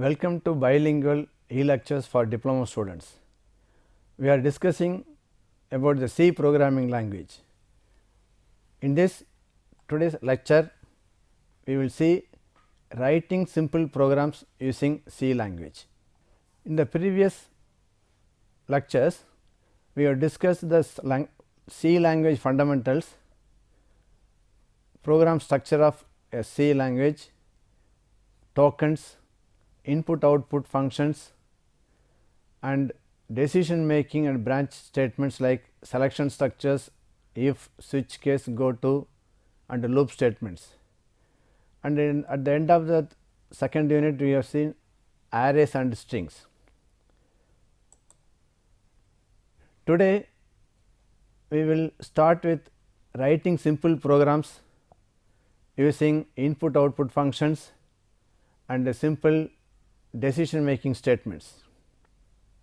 Welcome to bilingual e-lectures for diploma students. We are discussing about the C programming language. In this today's lecture, we will see writing simple programs using C language. In the previous lectures, we have discussed the C language fundamentals, program structure of a C language, tokens, input output functions, and decision making and branch statements like selection structures, if, switch case, go to, and loop statements. And at the end of the second unit, we have seen arrays and strings. Today, we will start with writing simple programs using input output functions and simple decision making statements.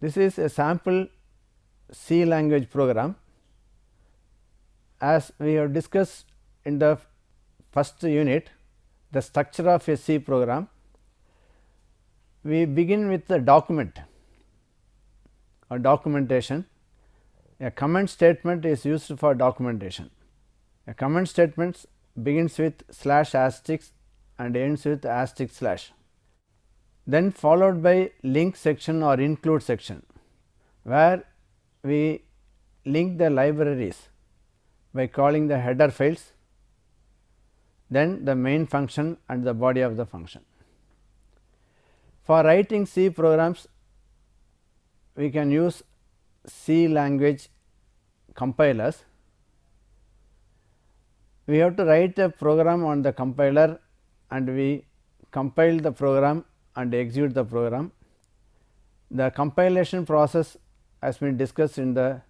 This is a sample C language program. As we have discussed in the first unit, the structure of a C program, we begin with the document or documentation. A comment statement is used for documentation. A comment statement begins with /* and ends with */. Then followed by link section or include section, where we link the libraries by calling the header files, then the main function and the body of the function. For writing C programs, we can use C language compilers. We have to write a program on the compiler and we compile the program and execute the program. The compilation process has been discussed in the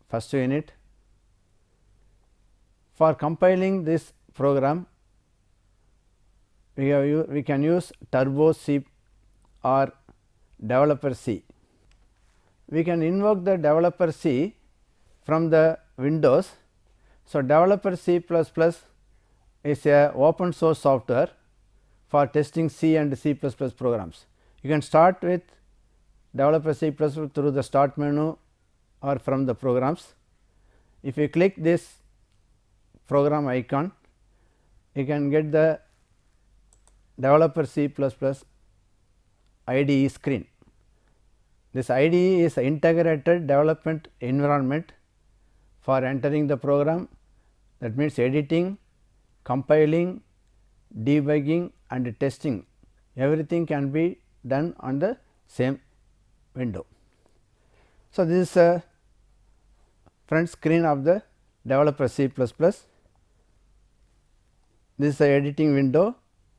first unit. For compiling this program, we can use Turbo C or Developer C. We can invoke the Developer C from the Windows. So, Developer C++ is a open source software for testing C and C++ programs. You can start with Developer C++ through the start menu or from the programs. If you click this program icon, you can get the Developer C++ IDE screen. This IDE is an integrated development environment for entering the program. That means editing, compiling, debugging and testing, everything can be done on the same window. So, this is a front screen of the Developer C++. This is the editing window.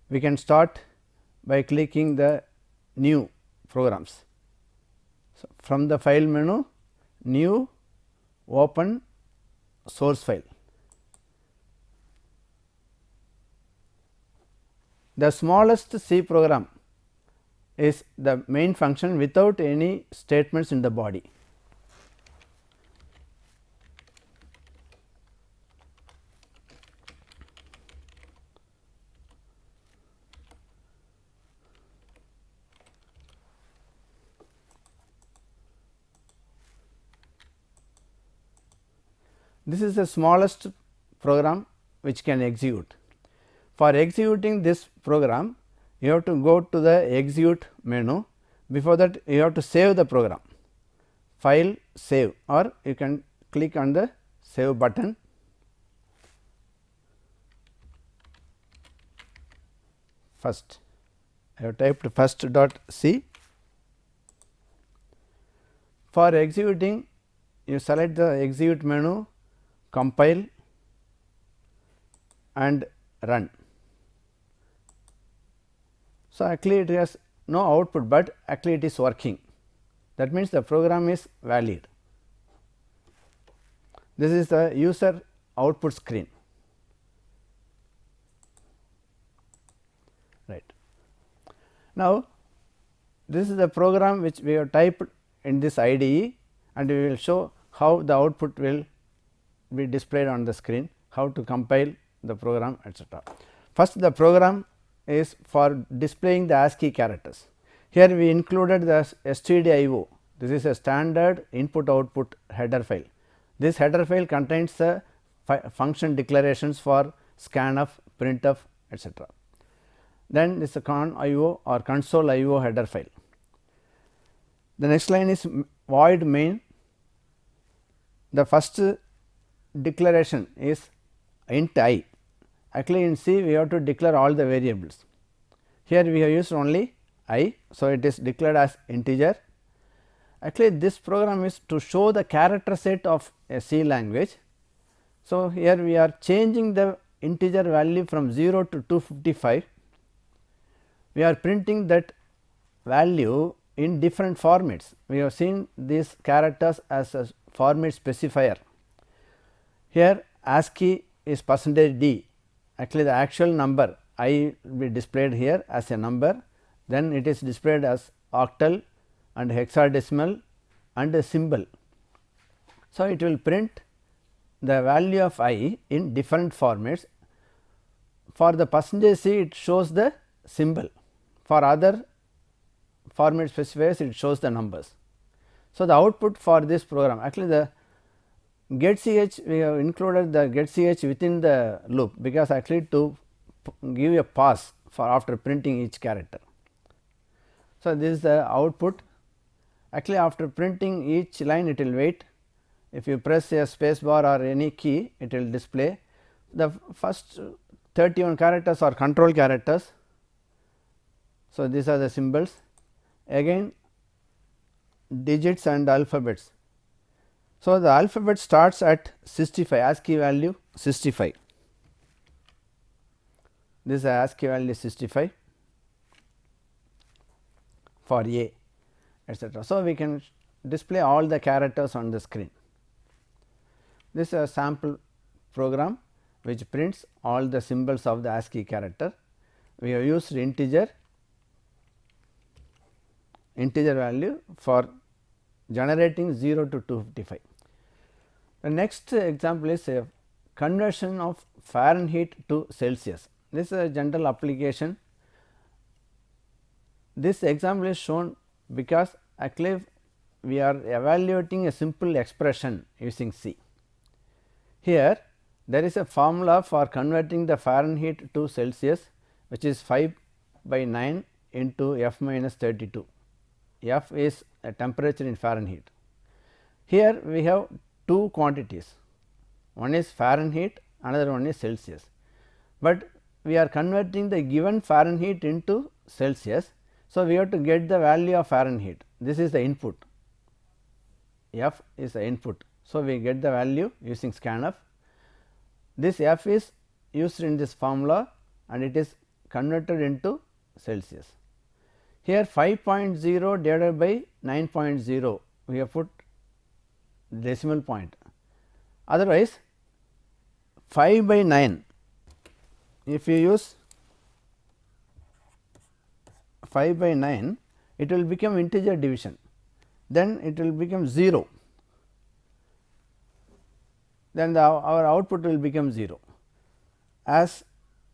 We can start by clicking the new programs. So, from the file menu, new, open source file. The smallest C program is the main function without any statements in the body. This is the smallest program which can execute. For executing this program, you have to go to the execute menu. Before that, you have to save the program, file, save, or you can click on the save button. First, I have typed first.c. For executing, you select the execute menu, compile and run. So, actually it has no output, but actually it is working. That means the program is valid. This is the user output screen. Right. Now, this is the program which we have typed in this IDE and we will show how the output will be displayed on the screen, how to compile the program, etc. First, the program is for displaying the ASCII characters. Here we included the stdio. This is a standard input output header file. This header file contains the function declarations for scanf, printf, etc. Then this is a con.io or console.io header file. The next line is void main. The first declaration is int I. Actually, in C we have to declare all the variables. Here we have used only I. So, it is declared as integer. Actually, this program is to show the character set of a C language. So, here we are changing the integer value from 0 to 255. We are printing that value in different formats. We have seen these characters as a format specifier. Here ASCII is %d. Actually, the actual number I will be displayed here as a number, then it is displayed as octal and hexadecimal and a symbol. So, it will print the value of I in different formats. For the %c it shows the symbol, for other format specifiers it shows the numbers. So, the output for this program, actually the getch, we have included the getch within the loop, because actually to give a pause for after printing each character. So, this is the output. Actually, after printing each line it will wait. If you press a space bar or any key, it will display. The first 31 characters are control characters. So, these are the symbols, again digits and alphabets. So, the alphabet starts at 65, ASCII value 65. This is ASCII value 65 for A, etc. So, we can display all the characters on the screen. This is a sample program which prints all the symbols of the ASCII character. We have used integer value for generating 0 to 255. The next example is a conversion of Fahrenheit to Celsius. This is a general application. This example is shown because actually we are evaluating a simple expression using C. Here there is a formula for converting the Fahrenheit to Celsius, which is 5 by 9 into F minus 32. F is a temperature in Fahrenheit. Here we have two quantities, one is Fahrenheit, another one is Celsius, but we are converting the given Fahrenheit into Celsius. So, we have to get the value of Fahrenheit. This is the input, F is the input. So, we get the value using scanf. This F is used in this formula and it is converted into Celsius. Here 5.0 divided by 9.0, we have put decimal point. Otherwise, 5 by 9, if you use 5 by 9, it will become integer division, then it will become 0, then our output will become 0. As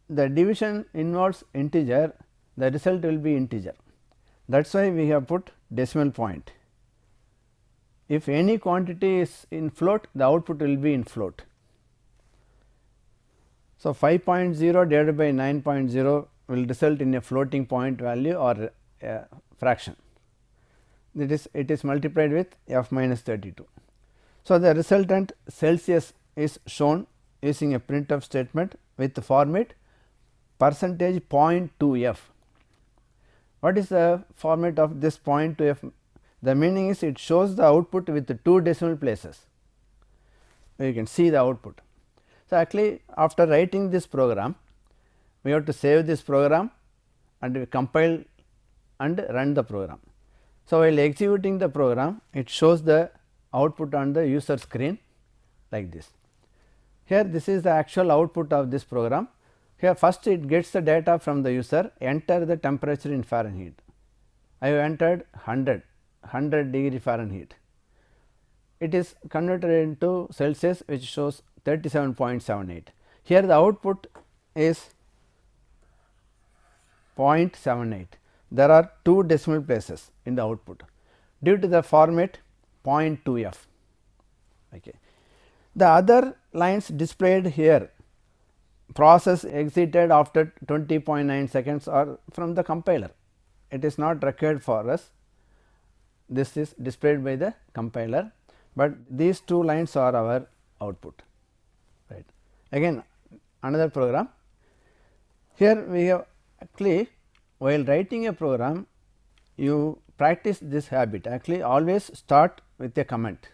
the division involves integer, the result will be integer. That is why we have put decimal point. If any quantity is in float, the output will be in float. So, 5.0 divided by 9.0 will result in a floating point value or a fraction. It is multiplied with F minus 32. So, the resultant Celsius is shown using a printf statement with the format %.2f. What is the format of this .2f? The meaning is it shows the output with the 2 decimal places. You can see the output. So, actually after writing this program, we have to save this program and we compile and run the program. So, while executing the program, it shows the output on the user screen like this. Here this is the actual output of this program. Here first it gets the data from the user, enter the temperature in Fahrenheit. I have entered 100 degree Fahrenheit. It is converted into Celsius, which shows 37.78. Here the output is 0.78. there are 2 decimal places in the output due to the format 0.2f. Okay. The other lines displayed here, process exited after 20.9 seconds, are from the compiler. It is not required for us. This is displayed by the compiler, but these 2 lines are our output. Right. Again, another program. Here we have actually, while writing a program, you practice this habit. Actually, always start with a comment.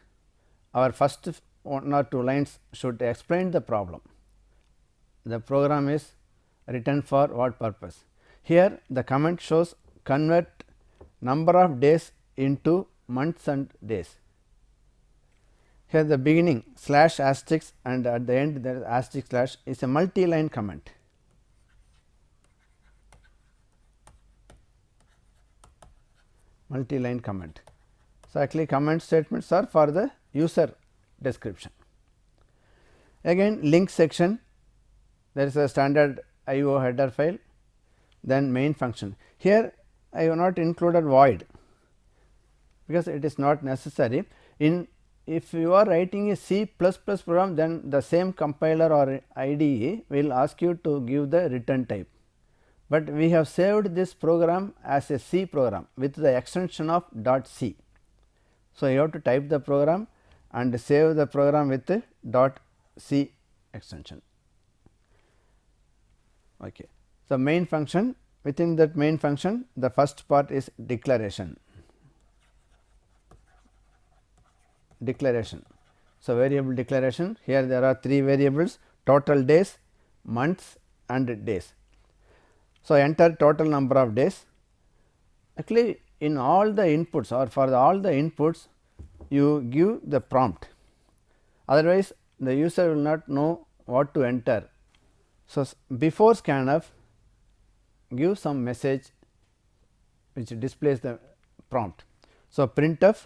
Our first 1 or 2 lines should explain the problem. The program is written for what purpose. Here the comment shows convert number of days into months and days. Here the beginning slash asterisk and at the end there is asterisk slash is a multi-line comment. Multi-line comment. So, actually comment statements are for the user description. Again, link section, there is a standard IO header file, then main function. Here I have not included void because it is not necessary. If you are writing a C++ program, then the same compiler or IDE will ask you to give the return type, but we have saved this program as a C program with the extension of .c. So, you have to type the program and save the program with the .c extension. Okay. So, main function, within that main function the first part is declaration. So, variable declaration, here there are 3 variables: total days, months and days. So, enter total number of days. Actually, in all the inputs or for all the inputs you give the prompt, otherwise the user will not know what to enter. So, before scanf give some message which displays the prompt. So, printf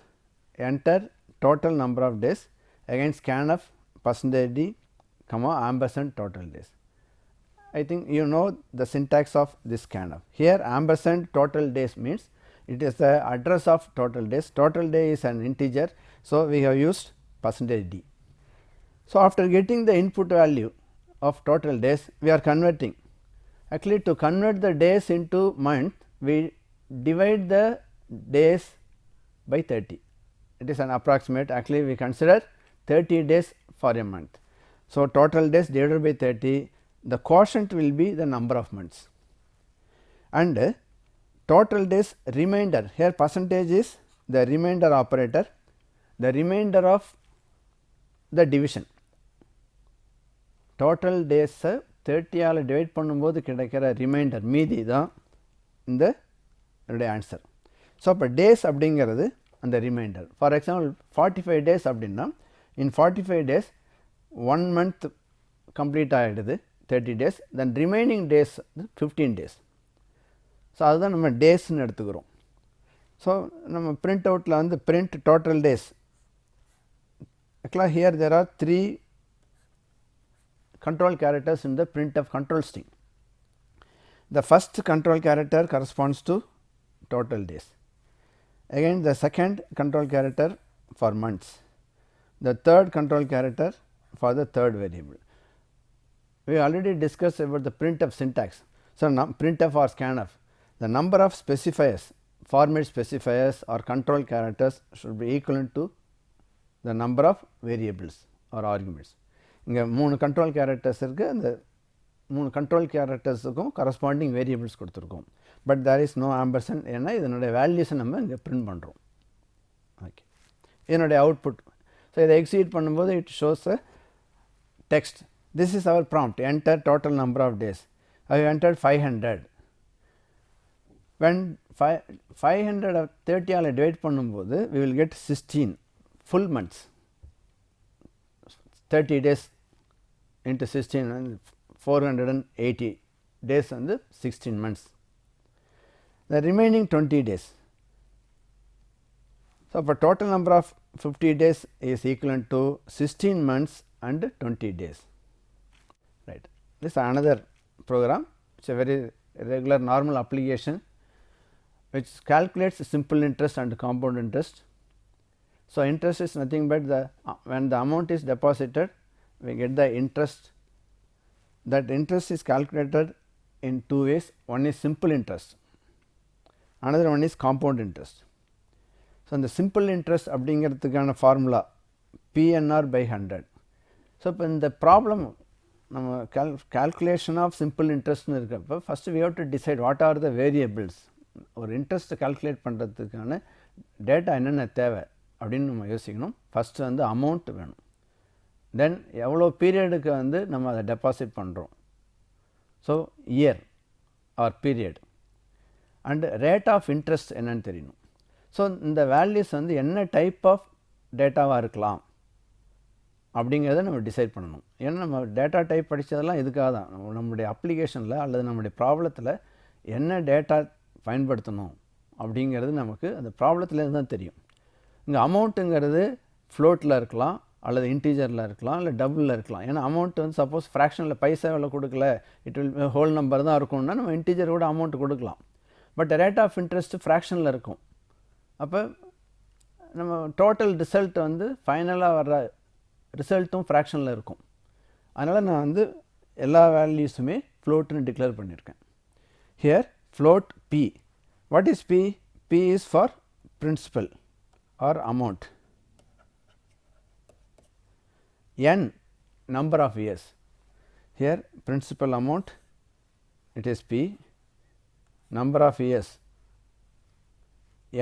enter total number of days, again scanf %d comma ampersand total days. I think you know the syntax of this scanf. Here ampersand total days means it is the address of total days. Total day is an integer. So, we have used %d. So, after getting the input value of total days, we are converting. Actually, to convert the days into month, we divide the days by 30. It is an approximate. Actually, we consider 30 days for a month. So, total days divided by 30, the quotient will be the number of months, and total days remainder, here percentage is the remainder operator, the remainder of the division. Total days 30 ஆல் divide பண்ணும்போது கிடைக்கிற reminder மீதி தான் இந்த answer. So, அப்போ days அப்படிங்கிறது அந்த reminder. For example 45 days அப்படின்னா இன் 45 days 1 month கம்ப்ளீட் ஆகிடுது 30 days, then remaining days 15 days. So, அதுதான் நம்ம டேஸ்ன்னு எடுத்துக்கிறோம். ஸோ, நம்ம பிரிண்ட் அவுட்டில் வந்து பிரிண்ட் டோட்டல் டேஸ். ஆக்சுவலாக here there are 3 control characters in the printf control string. The first control character corresponds to total days. Again, the second control character for months. The third control character for the third variable. We already discussed about the printf syntax. So, printf or scanf, the number of specifiers, format specifiers or control characters should be equivalent to the number of variables or arguments. இங்கே 3 control characters இருக்குது. அந்த 3 control கேரக்டர்ஸுக்கும் corresponding variables கொடுத்துருக்கோம். But there is no ampersand, ஏன்னா இதனுடைய வேல்யூஸை நம்ம இங்கே பிரிண்ட் பண்ணுறோம். ஓகே, இதனுடைய அவுட்புட். ஸோ, இதை எக்ஸீட் பண்ணும்போது it shows a text. This is our prompt, enter total number of days. I entered 500. When 500 30 ஆல் டிவைட் பண்ணும்போது we will get 16 full months. 30 days into 16 and 480 days and 16 months. The remaining 20 days. So, for total number of 50 days is equivalent to 16 months and 20 days. Right. This is another program. It is a very regular normal application which calculates simple interest and compound interest. So, interest is nothing but the when the amount is deposited, we get the interest. That interest is calculated in two ways. One is simple interest, another one is compound interest. So, இந்த simple interest அப்படிங்கிறதுக்கான formula PNR by 100. So இப்போ இந்த problem நம்ம calculation of simple interestனு இருக்கப்போ first we have to decide what are the variables. ஒரு இன்ட்ரெஸ்ட்டை calculate பண்ணுறதுக்கான data என்னென்ன தேவை அப்படின்னு நம்ம யோசிக்கணும். ஃபஸ்ட்டு வந்து அமௌண்ட் வேணும், தென் எவ்வளோ பீரியடுக்கு வந்து நம்ம அதை டெபாசிட் பண்ணுறோம், so year or period, and rate of interest என்னன்னு தெரியணும். ஸோ இந்த வேல்யூஸ் வந்து என்ன டைப் ஆஃப் டேட்டாவாக இருக்கலாம் அப்படிங்கிறத நம்ம டிசைட் பண்ணணும். ஏன்னா நம்ம டேட்டா டைப் படித்ததெல்லாம் இதுக்காக தான், நம்மளுடைய அப்ளிகேஷனில் அல்லது நம்முடைய ப்ராப்ளத்தில் என்ன டேட்டா பயன்படுத்தணும் அப்படிங்கிறது நமக்கு அந்த ப்ராப்ளத்துலேருந்து தான் தெரியும். இங்கே அமௌண்ட்டுங்கிறது ஃப்ளோட்டில் இருக்கலாம் அல்லது இன்டீஜரில் இருக்கலாம் இல்லை டபுளில் இருக்கலாம். ஏன்னா அமௌண்ட் வந்து சப்போஸ் ஃப்ராக்ஷனில் பைசா எவ்வளோ கொடுக்கல, இட் வில் ஹோல் நம்பர் தான் இருக்கும்னா நம்ம இன்டீஜர் கூட அமௌண்ட் கொடுக்கலாம். பட் ரேட் ஆஃப் இன்ட்ரெஸ்ட்டு ஃப்ராக்ஷனில் இருக்கும். அப்போ நம்ம டோட்டல் ரிசல்ட் வந்து ஃபைனலாக வர்ற ரிசல்ட்டும் ஃப்ராக்ஷனில் இருக்கும். அதனால் நான் வந்து எல்லா வேல்யூஸுமே ஃப்ளோட்டுன்னு டிக்ளேர் பண்ணியிருக்கேன். Here float P. What is P? P is for principal or amount. N number of years. Here principal amount, it is P, number of years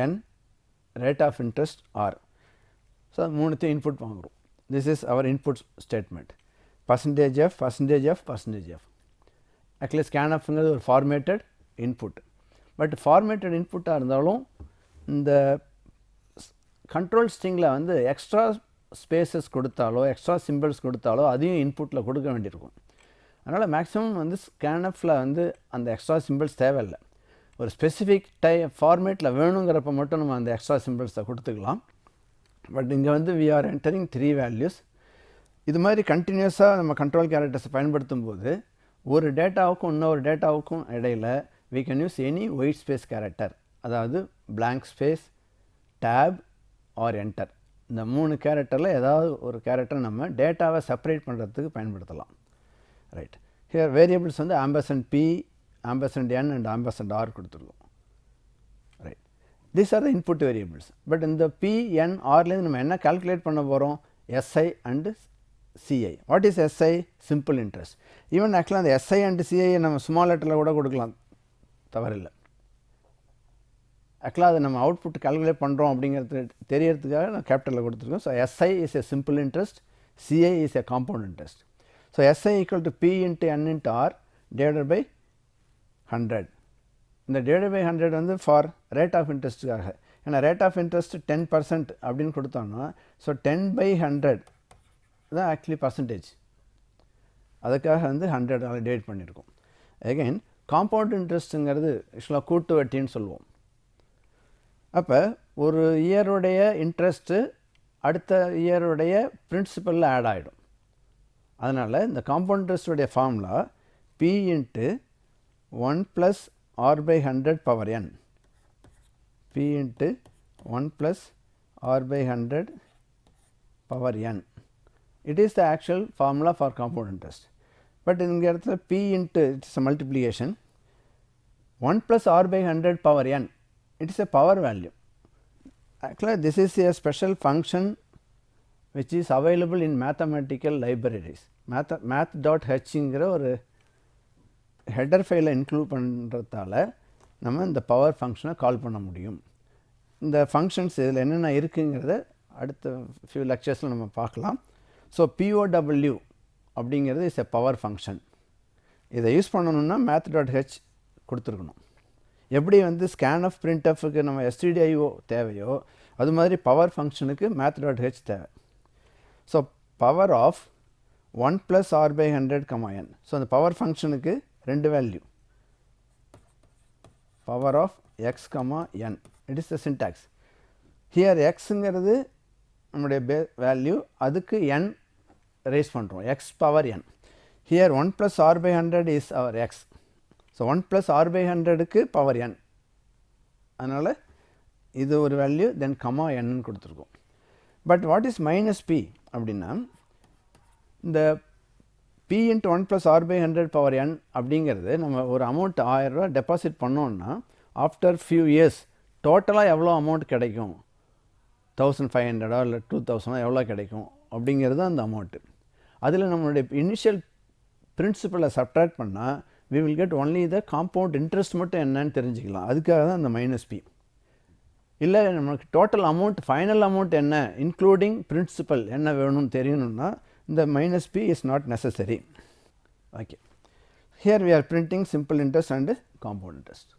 N, rate of interest R. So மூணுத்தையும் input வாங்குறோம். This is our input statement. Percentage F, percentage F, percentage F. Actually scanfங்கிறது ஒரு formatted input. But formatted inputஆக இருந்தாலும் இந்த control ஸ்ட்ரிங்கில் வந்து extra spaces கொடுத்தாலோ extra symbols கொடுத்தாலோ அதையும் இன்புட்டில் கொடுக்க வேண்டியிருக்கும். அதனால் மேக்ஸிமம் வந்து ஸ்கேனஃபில் வந்து அந்த எக்ஸ்ட்ரா சிம்பிள்ஸ் தேவையில்லை. ஒரு ஸ்பெசிஃபிக் ஃபார்மேட்டில் வேணுங்கிறப்ப மட்டும் நம்ம அந்த எக்ஸ்ட்ரா சிம்பிள்ஸை கொடுத்துக்கலாம். பட் இங்கே வந்து வி ஆர் என்டரிங் 3 வேல்யூஸ். இது மாதிரி கண்டினியூஸாக நம்ம கண்ட்ரோல் கேரக்டர்ஸை பயன்படுத்தும் போது ஒரு டேட்டாவுக்கும் இன்னொரு டேட்டாவுக்கும் இடையில் we can use any white space character, அதாவது blank space, tab or enter. இந்த 3 கேரக்டரில் ஏதாவது ஒரு கேரக்டர் நம்ம டேட்டாவை செப்பரேட் பண்ணுறதுக்கு பயன்படுத்தலாம். ரைட், ஹியர் வேரியபிள்ஸ் வந்து ampersand P, ampersand N and ampersand R கொடுத்துருக்கோம். Right, these are the input variables. But இந்த P, N, Rலேருந்து நம்ம என்ன கால்குலேட் பண்ண போகிறோம்? SI and CI. What is SI? Simple interest. Even ஆக்சுவலாக அந்த SI அண்டு CI நம்ம ஸ்மால் லெட்டரில் கூட கொடுக்கலாம், தவறில்லை. ஆக்சுவலாக அதை நம்ம அவுட்புட் கால்குலேட் பண்ணுறோம் அப்படிங்கிறது தெரியறதுக்காக நான் கேபிட்டலில் கொடுத்துருக்கோம். So SI is a simple interest, CI is a compound interest. So SI equal to P into N into R divided by 100. இந்த டிவைடட் பை 100 வந்து ஃபார் ரேட் ஆஃப் இன்ட்ரெஸ்ட்டுக்காக. ஏன்னா ரேட் ஆஃப் இன்ட்ரெஸ்ட் 10% அப்படின்னு கொடுத்தோன்னா, ஸோ 10/100 தான் actually percentage. அதுக்காக வந்து 100 divide பண்ணியிருக்கோம். Again compound இன்ட்ரெஸ்ட்டுங்கிறது ஆக்சுவலாக கூட்டு வட்டின்னு சொல்லுவோம். அப்போ ஒரு இயருடைய இன்ட்ரெஸ்ட்டு அடுத்த இயருடைய பிரின்சிபலில் ஆட் ஆகிடும். அதனால் இந்த காம்பவுண்ட் இன்ட்ரெஸ்ட்டுடைய formula P into 1 + R/100 power n. P into 1 + R/100 power n. It is the actual formula for compound interest. But இங்கே இடத்துல P into it's a multiplication, 1 + R/100 power n. It is a power value. Actually this is a special function which is available in mathematical libraries. math.h-ங்கிற ஒரு header ஃபைலை include பண்ணுறதால நம்ம இந்த power ஃபங்க்ஷனை கால் பண்ண முடியும். இந்த ஃபங்க்ஷன்ஸ் இதில் என்னென்ன இருக்குங்கிறத அடுத்த ஃபியூ லெக்சர்ஸில் நம்ம பார்க்கலாம். ஸோ POW அப்படிங்கிறது இஸ் எ பவர் ஃபங்க்ஷன். இதை யூஸ் பண்ணணுன்னா math.h கொடுத்துருக்கணும். எப்படி வந்து ஸ்கேன் ஆஃப் பிரிண்ட் ஆஃப்க்கு நம்ம STDIO தேவையோ அது மாதிரி பவர் ஃபங்க்ஷனுக்கு math.h தேவை. So power of 1 + R/100, n. So அந்த பவர் ஃபங்க்ஷனுக்கு 2 value, power of x, n. It is the syntax. Here எக்ஸுங்கிறது நம்முடைய வேல்யூ, அதுக்கு n ரேஸ் பண்ணுறோம், x power n. Here 1 + R/100 is our x. So 1 + R/100க்கு power n. அதனால் இது ஒரு வேல்யூ, தென் கமா n கொடுத்துருக்கோம். But what is minus p அப்படின்னா, இந்த p into 1 + r/100 power n அப்படிங்கிறது நம்ம ஒரு அமௌண்ட் 1000 ரூபா டெபாசிட் பண்ணோன்னா ஆஃப்டர் ஃபியூ இயர்ஸ் டோட்டலாக எவ்வளோ அமௌண்ட் கிடைக்கும், 1500 இல்லை 2000 எவ்வளோ கிடைக்கும் அப்படிங்கிறது அந்த அமௌண்ட்டு. அதில் நம்மளுடைய இனிஷியல் பிரின்சிபலை சப்ட்ராக்ட் பண்ணால் we will get only the compound interest மட்டும் என்னன்னு தெரிஞ்சுக்கலாம். அதுக்காக தான் அந்த மைனஸ் பி. இல்லை நமக்கு டோட்டல் அமௌண்ட் ஃபைனல் அமௌண்ட் என்ன இன்க்ளூடிங் பிரின்சிபல் என்ன வேணும்னு தெரியணும்னா இந்த minus B is not necessary. Okay, here we are printing simple interest and compound interest.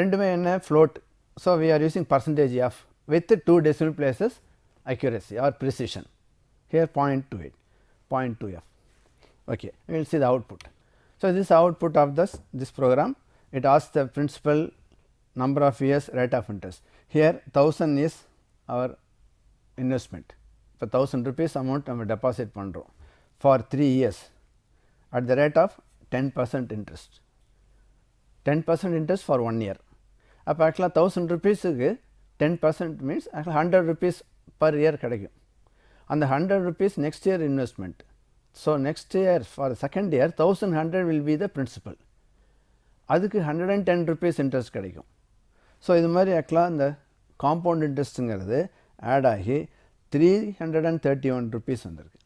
ரெண்டுமே என்ன float. So we are using percentage of with 2 decimal places accuracy or precision. Here 0.28, 0.2f. Okay, we will see the output. So this is output of this program. It asks the principal, number of years, rate of interest. Here 1000 is our investment. For 1000 rupees amount நம்ம deposit பண்ணுறோம் for 3 years at the rate of 10% interest. 10% interest for 1 year. அப்போ ஆக்சுவலாக 1000 rupeesக்கு 10% means 100 rupees per year கிடைக்கும். அந்த 100 rupees next year investment. So next year for second year 1100 will be the principal. அதுக்கு 110 rupees interest கிடைக்கும். So இது மாதிரி ஆக்சுவலாக இந்த காம்பவுண்ட் இன்ட்ரெஸ்ட்டுங்கிறது ஆட் ஆகி 331 rupees வந்திருக்கு.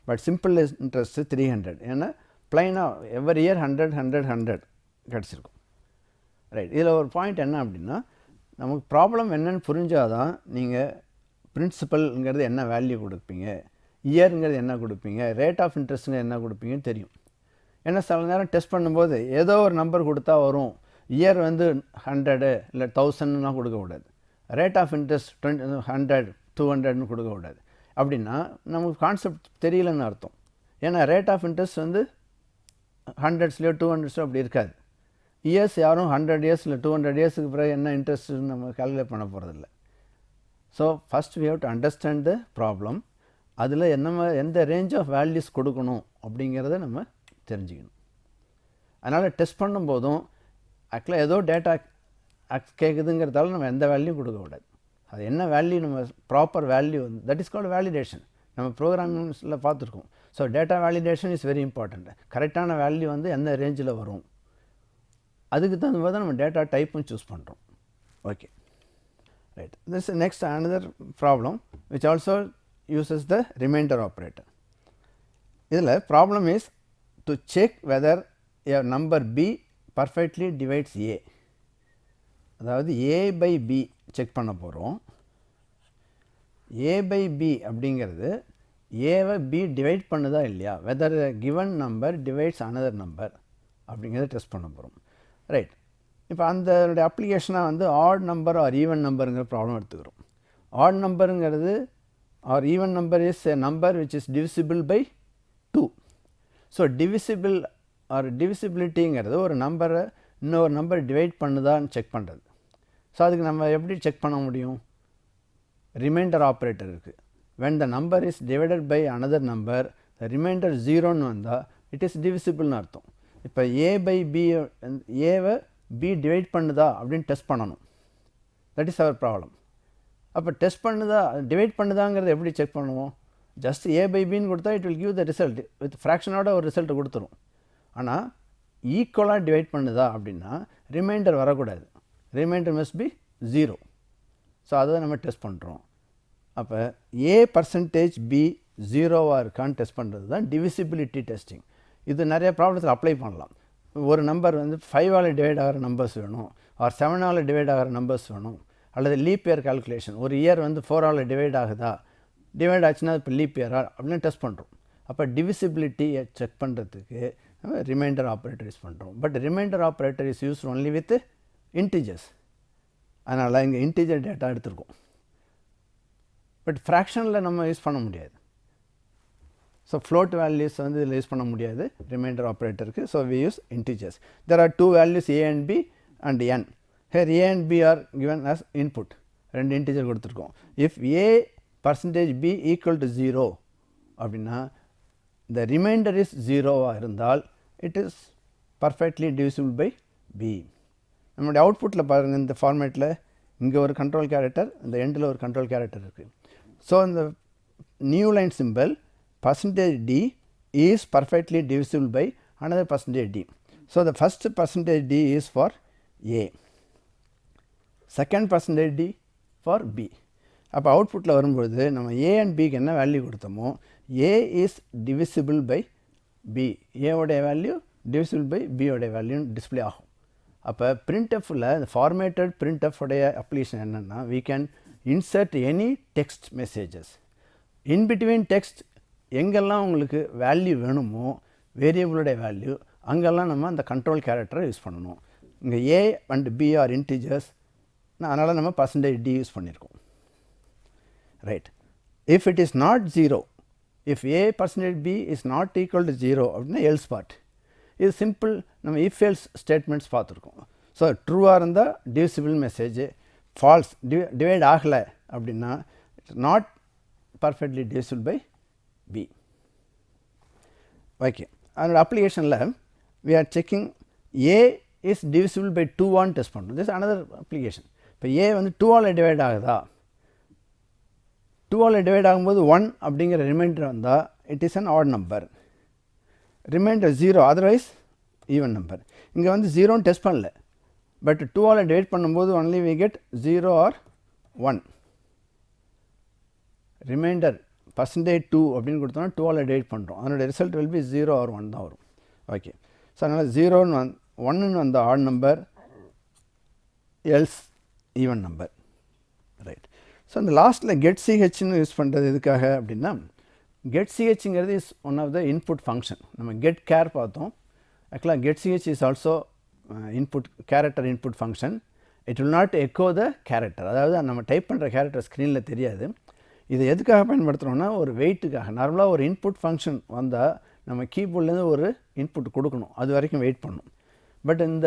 But simple interest 300. ஏன்னா ப்ளைனாக எவ்ரி இயர் 100 100 100 கிடச்சிருக்கும். ரைட், இதில் ஒரு பாயிண்ட் என்ன அப்படின்னா, நமக்கு ப்ராப்ளம் என்னன்னு புரிஞ்சாதான் நீங்கள் பிரின்சிபல்ங்கிறது என்ன வேல்யூ கொடுப்பீங்க, இயருங்கிறது என்ன கொடுப்பீங்க, ரேட் ஆஃப் இன்ட்ரெஸ்ட்டுங்க என்ன கொடுப்பீங்கன்னு தெரியும். ஏன்னா சில நேரம் டெஸ்ட் பண்ணும்போது ஏதோ ஒரு நம்பர் கொடுத்தா வரும், இயர் வந்து 100 இல்லை 1000லாம் கொடுக்கக்கூடாது, ரேட் ஆஃப் இன்ட்ரெஸ்ட் 100 200ன்னு கொடுக்கக்கூடாது. அப்படின்னா நமக்கு கான்செப்ட் தெரியலன்னு அர்த்தம். ஏன்னா ரேட் ஆஃப் இன்ட்ரெஸ்ட் வந்து 100ஸ்லையோ 200ஸ்லையோ அப்படி இருக்காது. இயர்ஸ் யாரும் 100 years இல்லை 200 yearsக்கு பிறகு என்ன இன்ட்ரெஸ்ட்னு நம்ம கால்குலேட் பண்ண போகிறதில்ல. So first we have to understand the problem. அதில் எந்த ரேஞ்ச் ஆஃப் வேல்யூஸ் கொடுக்கணும் அப்படிங்கிறத நம்ம தெரிஞ்சுக்கணும். அதனால் டெஸ்ட் பண்ணும்போதும் ஆக்சுவலாக ஏதோ டேட்டா கேட்குதுங்கிறதால நம்ம எந்த வேல்யூ கொடுக்கக்கூடாது. அது என்ன வேல்யூ நம்ம proper value that is called validation. நம்ம ப்ரோக்ராமிங்ஸில் பார்த்துருக்கோம். So data validation is very important. கரெக்டான வேல்யூ வந்து எந்த ரேஞ்சில் வரும், அதுக்கு தகுந்த மாதிரி தான் நம்ம டேட்டா டைப்பும் சூஸ் பண்ணுறோம். Okay, right. This next another problem which also uses the remainder operator. இதில் problem is to check weather a number b perfectly divides a. அதாவது a by b செக் பண்ண போகிறோம். a by b அப்படிங்கிறது ஏவை b divide பண்ணுதா இல்லையா, whether given number divides another number அப்படிங்கிறத test பண்ண போகிறோம். ரைட், இப்போ அதனுடைய அப்ளிகேஷனாக வந்து ஆட் நம்பர் ஆர் ஈவன் நம்பருங்கிற ப்ராப்ளம் எடுத்துக்கிறோம். ஆட் நம்பருங்கிறது or even number is a number which is divisible by 2. So divisible or டிவிசிபிலிட்டிங்கிறது ஒரு நம்பரை இன்னொரு நம்பர் டிவைட் பண்ணுதான்னு செக் பண்ணுறது. ஸோ அதுக்கு நம்ம எப்படி செக் பண்ண முடியும், ரிமைண்டர் ஆப்ரேட்டர் இருக்குது. when the number is divided by another number the remainder 0ன்னு வந்தால் இட் இஸ் டிவிசிபிள்னு அர்த்தம். இப்போ a by b ஏவை b டிவைட் பண்ணுதா அப்படின்னு டெஸ்ட் பண்ணணும். That is our problem. அப்போ டெஸ்ட் பண்ணுதா டிவைட் பண்ணுதாங்கிறத எப்படி செக் பண்ணுவோம், ஜஸ்ட் a by bன்னு கொடுத்தா it will give the result with ஃப்ராக்ஷனோட ஒரு ரிசல்ட் கொடுத்துரும். ஆனால் ஈக்குவலாக டிவைட் பண்ணுதா அப்படின்னா ரிமைண்டர் வரக்கூடாது, ரிமைண்டர் மஸ்ட் பி 0. ஸோ அதை நம்ம டெஸ்ட் பண்ணுறோம். அப்போ a% b 0வாக இருக்கான்னு டெஸ்ட் பண்ணுறது தான் டிவிசிபிலிட்டி டெஸ்டிங். இது நிறைய ப்ராப்ளத்தில் அப்ளை பண்ணலாம். ஒரு நம்பர் வந்து 5ஆல் டிவைட் ஆகிற நம்பர்ஸ் வேணும், ஆர் 7ஆல் டிவைட் ஆகிற நம்பர்ஸ் வேணும், அல்லது லீப் இயர் கால்குலேஷன், ஒரு இயர் வந்து 4ஆல் டிவைட் ஆகுதா, டிவைட் ஆச்சுன்னா இப்போ லீப் இயரா அப்படின்னு டெஸ்ட் பண்ணுறோம். அப்போ டிவிசிபிலிட்டியை செக் பண்ணுறதுக்கு ரிமைண்டர் ஆப்ரேட்டர் யூஸ் பண்ணுறோம். But reminder operator is use only with integers. அதனால் இங்கே இன்டிஜர் டேட்டா எடுத்துருக்கோம். பட் ஃப்ராக்ஷனில் நம்ம யூஸ் பண்ண முடியாது. ஸோ ஃப்ளோட் வேல்யூஸ் வந்து இதில் யூஸ் பண்ண முடியாது ரிமைண்டர் ஆப்ரேட்டருக்கு. So we use integers. There are 2 values a and b and n. Here a and b are given as input. 2 integer கொடுத்துருக்கோம். இஃப் a%b equal to 0 அப்படின்னா the remainder is 0வாக இருந்தால் it is perfectly divisible by b. நம்மளுடைய அவுட்புட்டில் பாருங்கள், இந்த ஃபார்மேட்டில் இங்கே ஒரு கண்ட்ரோல் கேரக்டர், இந்த எண்டில் ஒரு கண்ட்ரோல் கேரக்டர் இருக்குது. ஸோ இந்த new line simple %d is perfectly divisible by another %d. So the first %d is for a, second %d for b. அப்போ அவுட்புட்டில் வரும்பொழுது நம்ம a and bக்கு என்ன வேல்யூ கொடுத்தோமோ a is divisible by b, a உடைய value divisible by b உடைய value display ஆகும். அப்போ printfல இந்த ஃபார்மேட்டட் printf உடைய அப்ளிகேஷன் என்னென்னா, we can insert any text messages. in between text எங்கெல்லாம் உங்களுக்கு வேல்யூ வேணுமோ வேரியபிளுடைய வேல்யூ அங்கெல்லாம் நம்ம அந்த கண்ட்ரோல் கேரக்டரை யூஸ் பண்ணணும். இங்கே a and b are integers, அதனால் நம்ம %d யூஸ் பண்ணியிருக்கோம். Right. If it is not 0, if a %b is not equal to 0 அப்படின்னா எல்ஸ் பார்ட். இது சிம்பிள், நம்ம இஃப் எல்ஸ் ஸ்டேட்மெண்ட்ஸ் பார்த்துருக்கோம். ஸோ ட்ரூவாக இருந்தால் டிவிசிபிள் மெசேஜ், ஃபால்ஸ் டிவைட் ஆகலை அப்படின்னா it's not perfectly divisible by b. Okay, அதோட அப்ளிகேஷனில் we are checking a is divisible by 2 ஆன் டெஸ்ட் பண்ணுறோம். This another application. இப்போ a வந்து 2 ஆல் டிவைட் ஆகுதா, 2 ஆல் டிவைட் ஆகும்போது 1 அப்படிங்கிற ரிமைண்டர் வந்தால் it is an odd number, reminder 0 otherwise even number. இங்கே வந்து 0ன்னு டெஸ்ட் பண்ணல, பட் 2 ஆல் டிவைட் பண்ணும்போது only we get 0 or 1. Reminder %2 அப்படின்னு கொடுத்தோம்னா 2 ஆல் டிவைட் பண்ணுறோம், அதனுடைய ரிசல்ட் வில் பி 0 ஆர் 1 தான் வரும். ஓகே, ஸோ அதனால் 0ன்னு 1ன்னு வந்த odd number, else even number. Right. So இந்த லாஸ்ட்டில் கெட் சிஹெச்னு யூஸ் பண்ணுறது எதுக்காக அப்படின்னா, கெட் சிஹெச்ங்கிறது is one of the input function. நம்ம கெட் கேர் பார்த்தோம். ஆக்சுவலாக get C H is also input character input function. It will not echo the character, அதாவது நம்ம டைப் பண்ணுற கேரக்டர் ஸ்க்ரீனில் தெரியாது. இது எதுக்காக பயன்படுத்துகிறோன்னா, ஒரு வெயிட்டுக்காக. நார்மலாக ஒரு இன்புட் ஃபங்க்ஷன் வந்தால் நம்ம கீபோர்ட்லேருந்து ஒரு இன்புட் கொடுக்கணும், அது வரைக்கும் வெயிட் பண்ணணும். பட் இந்த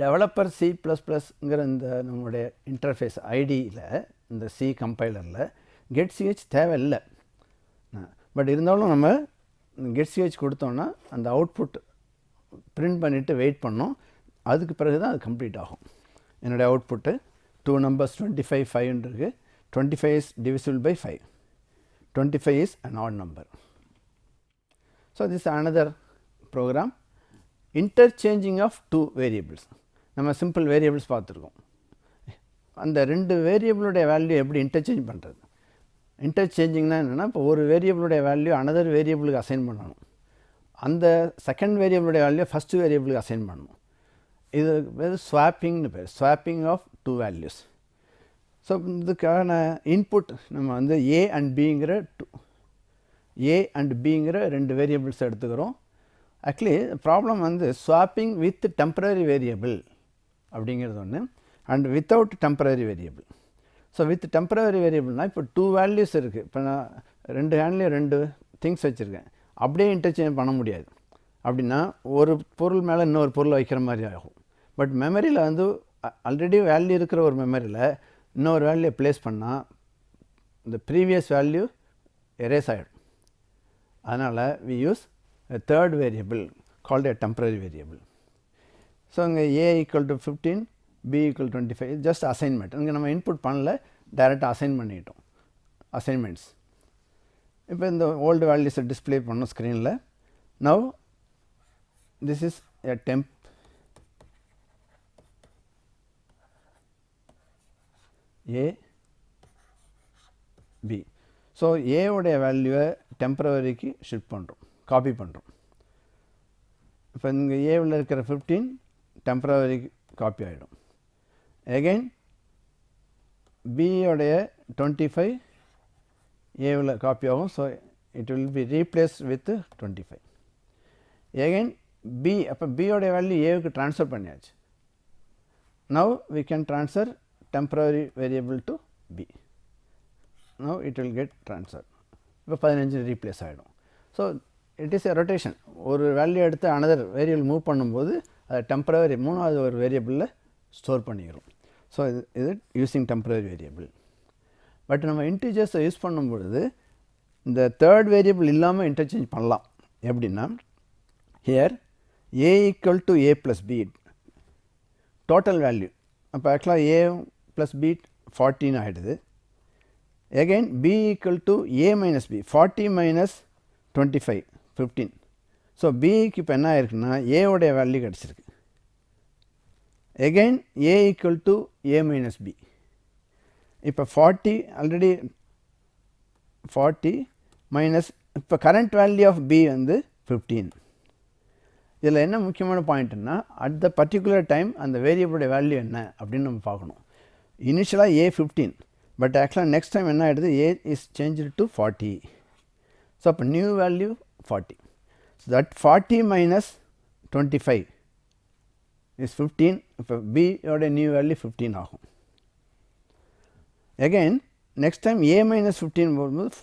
டெவலப்பர் C++ங்கிற இந்த நம்மளுடைய இன்டர்ஃபேஸ் ஐடியில், இந்த சி கம்பைலரில் கெட் சிஹெச் தேவையில்லை. பட் இருந்தாலும் நம்ம கெட் சிஹெச் கொடுத்தோன்னா அந்த அவுட்புட் பிரிண்ட் பண்ணிவிட்டு வெயிட் பண்ணோம், அதுக்கு பிறகு தான் அது கம்ப்ளீட் ஆகும். என்னுடைய அவுட்புட்டு 2 numbers 25 5 இருக்குது. 25 is divisible by 5. 25 is an odd number. So this is another program, interchanging of two variables. நம்ம சிம்பிள் வேரியபிள்ஸ் பார்த்துருக்கோம். அந்த ரெண்டு வேரியபிளுடைய வேல்யூ எப்படி இன்டர்சேஞ்ச் பண்ணுறது? இன்டர்சேஞ்சிங்னா என்னென்னா, இப்போ ஒரு வேரியபிளுடைய வேல்யூ அனதர் வேரியபிளுக்கு அசைன் பண்ணணும், அந்த செகண்ட் வேரியபிளுடைய வேல்யூ ஃபஸ்ட்டு வேரியபிளுக்கு அசைன் பண்ணணும். இது பேர் ஸ்வாப்பிங்னு பேர், swapping of two values. So இதுக்கான இன்புட் நம்ம வந்து ஏ அண்ட் பிங்கிற ரெண்டு வேரியபிள்ஸ் எடுத்துக்கிறோம். ஆக்சுவலி ப்ராப்ளம் வந்து ஸ்வாப்பிங் வித் டெம்பரரி வேரியபிள் அப்படிங்கிறது ஒன்று, and without temporary variable. So with temporary வேரியபிள்னால் இப்போ டூ வேல்யூஸ் இருக்குது. இப்போ நான் ரெண்டு ஹேண்ட்லேயும் ரெண்டு திங்ஸ் வச்சுருக்கேன், அப்படியே இன்டர்சேஞ்ச் பண்ண முடியாது. அப்படின்னா ஒரு பொருள் மேலே இன்னொரு பொருள் வைக்கிற மாதிரி ஆகும். பட் மெமரியில் வந்து ஆல்ரெடி வேல்யூ இருக்கிற ஒரு மெமரியில் இன்னொரு வேல்யூ ப்ளேஸ் பண்ணால் இந்த ப்ரீவியஸ் வேல்யூ எரேஸ் ஆகிடும். அதனால் we use a third variable called a temporary variable. So இங்கே a equal to 15, b equal to 25, just assignment. இங்கே நம்ம இன்புட் பண்ணல, டைரெக்டாக அசைன் பண்ணிட்டோம், அசைன்மெண்ட்ஸ். இப்போ இந்த ஓல்டு வேல்யூஸை டிஸ்பிளே பண்ணோம் ஸ்க்ரீனில். Now this is a temp a b. So ஏவுடைய வேல்யூவை டெம்பரவரிக்கு ஷிஃப்ட் பண்ணுறோம், காப்பி பண்ணுறோம். இப்போ இங்கே ஏவில் இருக்கிற 15 டெம்பரவரிக்கு காப்பி ஆகிடும். எகைன் பியோடைய 25 ஏவில் காப்பி ஆகும். So it will be replace with 25. Again B, அப்போ பியோடைய வேல்யூ ஏவுக்கு ட்ரான்ஸ்ஃபர் பண்ணியாச்சு. Now we can transfer temporary variable to b. Now it will get transferred. இப்போ 15 ரீப்ளேஸ் ஆகிடும். So it is a rotation. ஒரு வேல்யூ எடுத்து another variable move பண்ணும்போது அதை டெம்பரவரி மூணாவது ஒரு வேரியபிளில் ஸ்டோர் பண்ணிக்கிறோம். ஸோ இது யூஸிங் டெம்பரரி வேரியபிள். பட் நம்ம இன்டிஜர்ஸை யூஸ் பண்ணும்பொழுது இந்த தேர்ட் வேரியபிள் இல்லாமல் இன்டர்சேஞ்ச் பண்ணலாம். எப்படின்னா, here a equal to a plus b, total value. அப்போ ஆக்சுவலாக a + b 40 ஆகிடுது. again b equal to a minus b, 40 minus 25 15. So பிக்கு இப்போ என்ன ஆயிருக்குன்னா a உடைய வேல்யூ கிடச்சிருக்கு. again a equal to a minus b. இப்போ 40 ஆல்ரெடி 40 மைனஸ் இப்போ கரண்ட் வேல்யூ ஆஃப் b வந்து 15. இதில் என்ன முக்கியமான பாயிண்ட்னா அட் த பர்டிகுலர் டைம் அந்த வேரியபிளுடைய வேல்யூ என்ன அப்படின்னு நம்ம பார்க்கணும். இனிஷியலாக a 15, பட் ஆக்சுவலாக நெக்ஸ்ட் டைம் என்ன ஆகிடுது, a is change to 40. So அப்போ new value 40. So that 40 minus 25 is 15. இப்போ b யோட நியூ வேல்யூ 15 ஆகும். again next time a minus 15 வரும்போது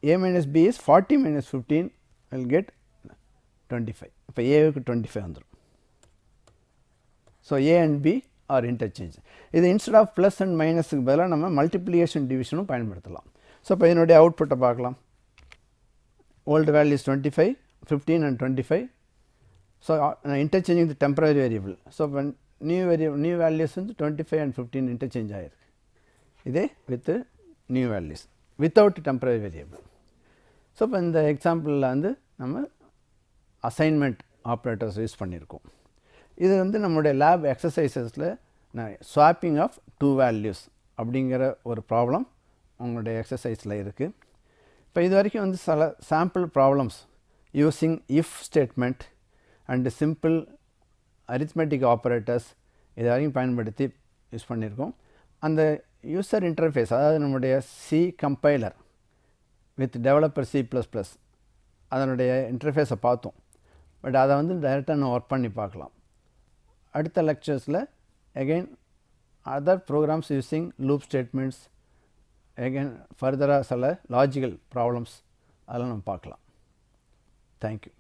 a minus b is 40 minus 15 will get 25. இப்போ ஏவுக்கு 25 வந்துடும். So a and b R interchange. இது instead of plus and மைனஸுக்கு பதிலாக நம்ம multiplication டிவிஷனும் பயன்படுத்தலாம். ஸோ இப்போ இதனுடைய அவுட்புட்டை பார்க்கலாம். Old value is 25, 15 and 25. So interchanging the temporary variable. So இப்போ நியூ வேல்யூஸ் வந்து 25 and 15 இன்டர்சேஞ்ச் ஆகிருக்கு. இதே with new values without temporary variable. So இப்போ இந்த எக்ஸாம்பிளில் வந்து நம்ம அசைன்மெண்ட் ஆப்ரேட்டர்ஸ் யூஸ் பண்ணியிருக்கோம். இது வந்து நம்மளுடைய லேப் எக்ஸசைசஸில் ஸ்வாப்பிங் ஆஃப் 2 வேல்யூஸ் அப்படிங்கிற ஒரு ப்ராப்ளம் உங்களுடைய எக்ஸசைஸில் இருக்குது. இப்போ இது வரைக்கும் வந்து சில sample problems using if statement and simple arithmetic operators இது வரைக்கும் பயன்படுத்தி யூஸ் பண்ணியிருக்கோம். அந்த யூசர் இன்டர்ஃபேஸ், அதாவது நம்முடைய C compiler with developer C++, அதனுடைய இன்டர்ஃபேஸை பார்த்தோம். பட் அதை வந்து டைரெக்டாக நம்ம ஒர்க் பண்ணி பார்க்கலாம். அடுத்த லெக்சர்ஸில் again other programs using loop statements, again ஃபர்தராக சில லாஜிக்கல் ப்ராப்ளம்ஸ் அதெல்லாம் நம்ம பார்க்கலாம். தேங்க்யூ.